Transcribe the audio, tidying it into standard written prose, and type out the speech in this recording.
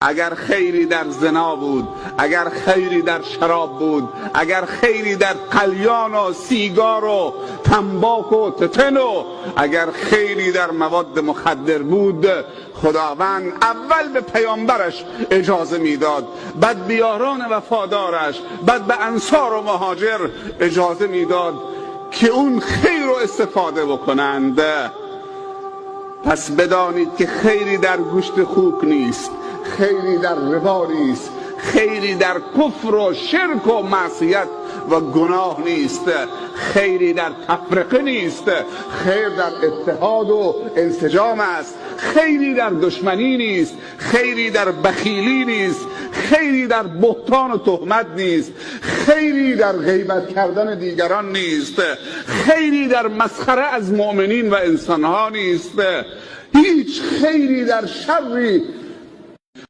اگر خیری در زنا بود، اگر خیری در شراب بود، اگر خیری در قلیان و سیگار و تنباک و تتن و اگر خیری در مواد مخدر بود، خداوند اول به پیامبرش اجازه میداد، بعد به یاران وفادارش، بعد به انصار و مهاجر اجازه میداد که اون خیر رو استفاده بکنند. پس بدانید که خیری در گوشت خوک نیست، خیری در ربا نیست، خیری در کفر و شرک و معصیت و گناه نیست، خیری در تفرقه نیست، خیر در اتحاد و انسجام است، خیری در دشمنی نیست، خیری در بخیلی نیست، خیری در بهتان و تهمت نیست، خیری در غیبت کردن دیگران نیست، خیری در مسخره از مؤمنین و انسانها نیست، هیچ خیری در شری